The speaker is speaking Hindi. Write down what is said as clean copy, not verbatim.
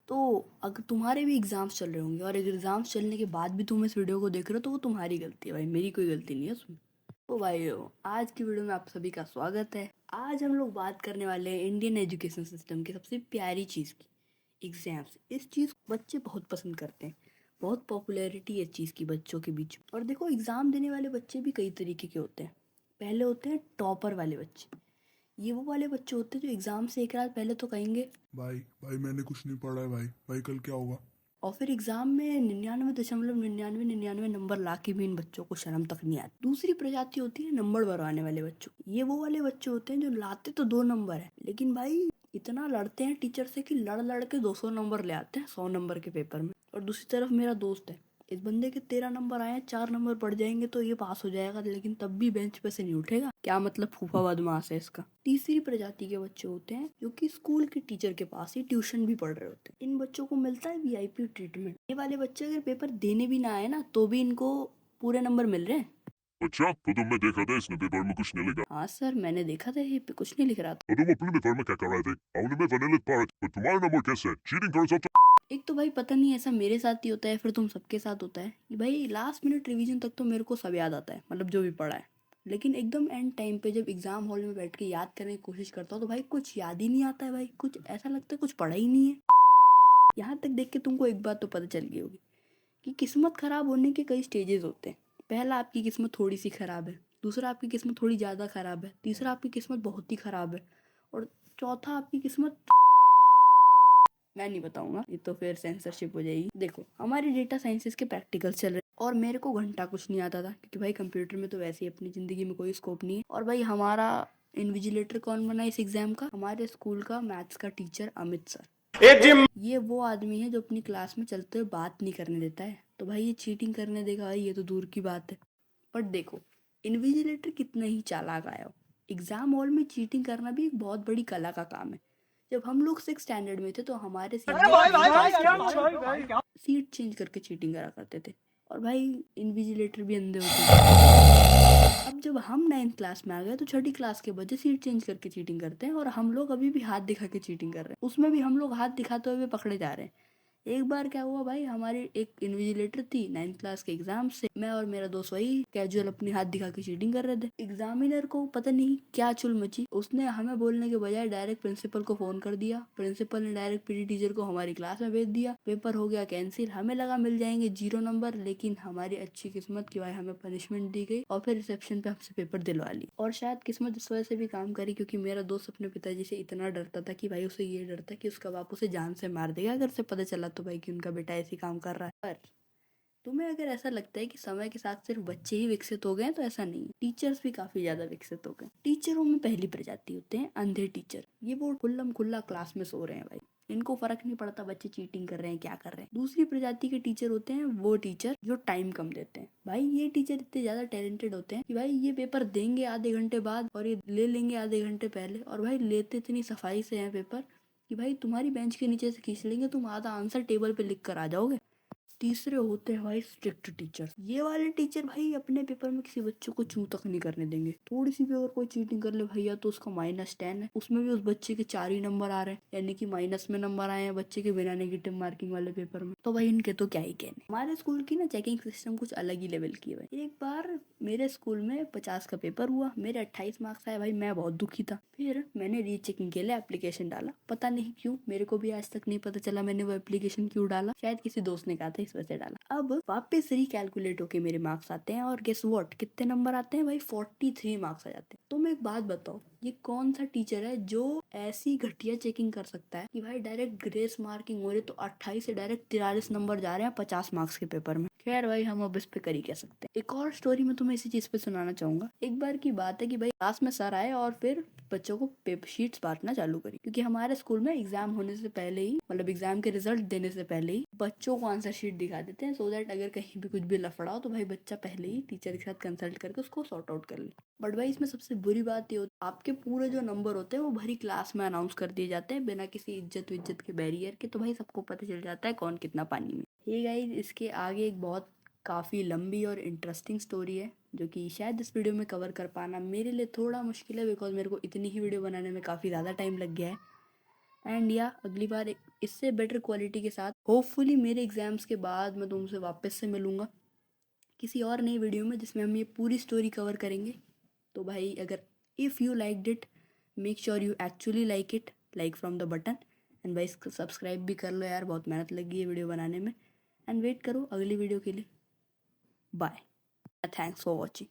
तो अगर तुम्हारे भी एग्ज़ाम्स चल रहे होंगे और अगर एग्ज़ाम्स चलने के बाद भी तुम इस वीडियो को देख रहे हो तो वो तुम्हारी गलती है भाई, मेरी कोई गलती नहीं है उसमें। तो भाइयों, आज की वीडियो में आप सभी का स्वागत है। आज हम लोग बात करने वाले हैं इंडियन एजुकेशन सिस्टम की सबसे प्यारी चीज़ की, एग्ज़ाम्स। इस चीज़ को बच्चे बहुत पसंद करते हैं, बहुत पॉपुलैरिटी है इस चीज़ की बच्चों के बीच। और देखो, एग्ज़ाम देने वाले बच्चे भी कई तरीके के होते हैं। पहले होते हैं टॉपर वाले बच्चे। ये वो वाले बच्चे होते हैं जो एग्ज़ाम से एक रात पहले तो कहेंगे भाई भाई मैंने कुछ नहीं पढ़ा है भाई कल क्या होगा। और फिर एग्जाम में 99.9999 नंबर ला के भी इन बच्चों को शर्म तक नहीं आती। दूसरी प्रजाति होती है नंबर बढ़वाने वाले बच्चों। ये वो वाले बच्चे होते हैं जो लाते तो 2 नंबर है, लेकिन भाई इतना लड़ते हैं टीचर से कि लड़ लड़ के 200 नंबर ले आते हैं 100 नंबर के पेपर में। और दूसरी तरफ मेरा दोस्त है, इस बंदे के 13 नंबर आए हैं, 4 नंबर पड़ जाएंगे तो ये पास हो जाएगा, लेकिन तब भी बेंच पे से नहीं उठेगा। क्या मतलब, फूफा बदमाश है इसका। तीसरी प्रजाति के बच्चे होते हैं जो कि स्कूल के टीचर के पास ही ट्यूशन भी पढ़ रहे होते हैं। इन बच्चों को मिलता है वीआईपी ट्रीटमेंट। ये वाले बच्चे अगर पेपर देने भी ना आए ना तो भी इनको पूरे नंबर मिल रहे हैं। अच्छा, तो तुमने देखा था इसने पेपर में कुछ नहीं लिखा? हाँ सर, मैंने देखा था, ये पे कुछ नहीं लिख रहा था। तो तुम अपने पेपर में क्या कर रहे थे? हमने में वनीला पार्ट, तो तुम्हारा नंबर कैसे? चीटिंग कर सकते? एक तो भाई पता नहीं ऐसा मेरे साथ ही होता है फिर तुम सबके साथ होता है कि भाई लास्ट मिनट रिवीजन तक तो मेरे को सब याद आता है, मतलब जो भी पढ़ा है, लेकिन एकदम एंड टाइम पे जब एग्जाम हॉल में बैठ के याद करने की कोशिश करता हूँ तो भाई कुछ याद ही नहीं आता है। भाई कुछ ऐसा लगता है कुछ पढ़ा ही नहीं है। यहाँ तक देख के तुमको एक बात तो पता चल गई होगी कि किस्मत खराब होने के कई स्टेजेस होते हैं। पहला, आपकी किस्मत थोड़ी सी खराब है। दूसरा, आपकी किस्मत थोड़ी ज़्यादा खराब है। तीसरा, आपकी किस्मत बहुत ही खराब है। और चौथा, आपकी किस्मत मैं नहीं बताऊंगा, ये तो फिर सेंसरशिप हो जाएगी। देखो, हमारे डेटा साइंसेस के प्रैक्टिकल चल रहे और मेरे को घंटा कुछ नहीं आता था क्योंकि भाई कंप्यूटर में तो वैसे ही अपनी ज़िंदगी में कोई स्कोप नहीं है। और भाई हमारा इन्विजिलेटर कौन बना इस एग्जाम का? हमारे स्कूल का मैथ्स का टीचर अमित सर। ये वो आदमी है जो अपनी क्लास में चलते हुए बात नहीं करने देता है, तो भाई ये चीटिंग करने देगा भाई, ये तो दूर की बात है। पर देखो, इन्विजिलेटर कितना ही चालाक आया हो, एग्जाम हॉल में चीटिंग करना भी एक बहुत बड़ी कला का काम है। जब हम लोग 6 स्टैंडर्ड में थे तो हमारे सीट चेंज करके चीटिंग करा करते थे। और भाई इन्विजिलेटर भी अंधे होते थे। अब जब हम 9th क्लास में आ गए तो 6ठी क्लास के बच्चे सीट चेंज करके चीटिंग करते हैं और हम लोग अभी भी हाथ दिखा के चीटिंग कर रहे हैं। उसमें भी हम लोग हाथ दिखाते हुए पकड़े जा रहे हैं। एक बार क्या हुआ भाई, हमारी एक इन्विजिलेटर थी 9th क्लास के एग्जाम से, मैं और मेरा दोस्त वही कैजुअल अपनी हाथ दिखा के चीटिंग कर रहे थे। एग्जामिनर को पता नहीं क्या चुल मची, उसने हमें बोलने के बजाय डायरेक्ट प्रिंसिपल को फोन कर दिया। प्रिंसिपल ने डायरेक्ट पीटी टीचर को हमारी क्लास में भेज दिया। पेपर हो गया कैंसिल। हमें लगा मिल जाएंगे 0 नंबर, लेकिन हमारी अच्छी किस्मत की भाई हमें पनिशमेंट दी गई और फिर रिसेप्शन पे हमसे पेपर दिलवा ली। और शायद किस्मत इस वजह से भी काम करी क्योंकि मेरा दोस्त अपने पिताजी से इतना डरता था कि भाई उसे ये डर था कि उसका बाप उसे जान से मार देगा अगर उसे पता चला तो भाई कि उनका बेटा ऐसे काम कर रहा है। पर तुम्हें अगर ऐसा लगता है कि समय के साथ सिर्फ बच्चे ही विकसित हो गए तो ऐसा नहीं है, टीचर्स भी काफी ज्यादा विकसित हो गए। टीचरों में पहली प्रजाति होते हैं अंधे टीचर। ये वो खुल्लम खुल्ला क्लास में सो रहे हैं भाई, इनको फर्क नहीं पड़ता बच्चे चीटिंग कर रहे हैं क्या कर रहे हैं। दूसरी प्रजाति के टीचर होते हैं वो टीचर जो टाइम कम देते हैं। भाई ये टीचर इतने ज्यादा टैलेंटेड होते हैं कि भाई ये पेपर देंगे आधे घंटे बाद और ये ले लेंगे आधे घंटे पहले, और भाई लेते इतनी सफाई से हैं पेपर कि भाई तुम्हारी बेंच के नीचे से खींच लेंगे, तुम आधा आंसर टेबल पे लिख कर आ जाओगे। तीसरे होते हैं भाई स्ट्रिक्ट टीचर। ये वाले टीचर भाई अपने पेपर में किसी बच्चों को चू तक नहीं करने देंगे। थोड़ी सी भी अगर कोई चीटिंग कर ले भैया तो उसका -10 है, उसमें भी उस बच्चे के 4 ही नंबर आ रहे हैं, यानी कि माइनस में नंबर आए हैं बच्चे के बिना नेगेटिव मार्किंग वाले पेपर में। तो भाई इनके तो क्या ही कहने। हमारे स्कूल की ना चेकिंग सिस्टम कुछ अलग ही लेवल की है भाई। एक बार मेरे स्कूल में 50 का पेपर हुआ, मेरे 28 मार्क्स आए भाई, मैं बहुत दुखी था। फिर मैंने रीचेकिंग के लिए एप्लीकेशन डाला, पता नहीं क्यों, मेरे को भी आज तक नहीं पता चला मैंने वो एप्लीकेशन क्यों डाला, शायद किसी दोस्त ने कहा था इस वजह से डाला। अब वापस रिकैलकुलेट होके मेरे मार्क्स आते हैं और गेस व्हाट, कितने नंबर आते हैं भाई? 43 मार्क्स आ जाते हैं। तुम एक बात बताओ, ये कौन सा टीचर है जो ऐसी घटिया चेकिंग कर सकता है कि भाई डायरेक्ट ग्रेस मार्किंग हो रही तो 28 से डायरेक्ट 43 नंबर जा रहे हैं 50 मार्क्स के पेपर में। खैर भाई, हम अब इस पे कर ही कह सकते हैं। एक और स्टोरी मैं तुम्हें इसी चीज पे सुनाना चाहूंगा। एक बार की बात है कि भाई क्लास में सर आए और फिर बच्चों को पेपर शीट्स बांटना चालू करी, क्योंकि हमारे स्कूल में एग्जाम होने से पहले ही, मतलब एग्जाम के रिजल्ट देने से पहले ही बच्चों को आंसर शीट दिखा देते हैं, सो दैट अगर कहीं भी कुछ भी लफड़ा हो तो भाई बच्चा पहले ही टीचर के साथ कंसल्ट करके उसको सॉर्ट आउट कर ले। बट भाई इसमें सबसे बुरी बात ये होती है, आपके पूरे जो नंबर होते हैं वो भरी क्लास में अनाउंस कर दिए जाते हैं बिना किसी इज्जत विज्जत के बैरियर के, तो भाई सबको पता चल जाता है कौन कितना पानी में। ये गाइस, इसके आगे एक बहुत काफ़ी लंबी और इंटरेस्टिंग स्टोरी है जो कि शायद इस वीडियो में कवर कर पाना मेरे लिए थोड़ा मुश्किल है, बिकॉज मेरे को इतनी ही वीडियो बनाने में काफ़ी ज़्यादा टाइम लग गया है। एंड या अगली बार इससे बेटर क्वालिटी के साथ होपफुली मेरे एग्ज़ाम्स के बाद मैं तुमसे वापस से मिलूँगा किसी और नई वीडियो में जिसमें हम ये पूरी स्टोरी कवर करेंगे। तो भाई अगर if you liked it make sure you actually like it, like from the button. And भाई सब्सक्राइब भी कर लो यार, बहुत मेहनत लगी है वीडियो बनाने में। एंड वेट करो अगली वीडियो के लिए। Bye, thanks for watching.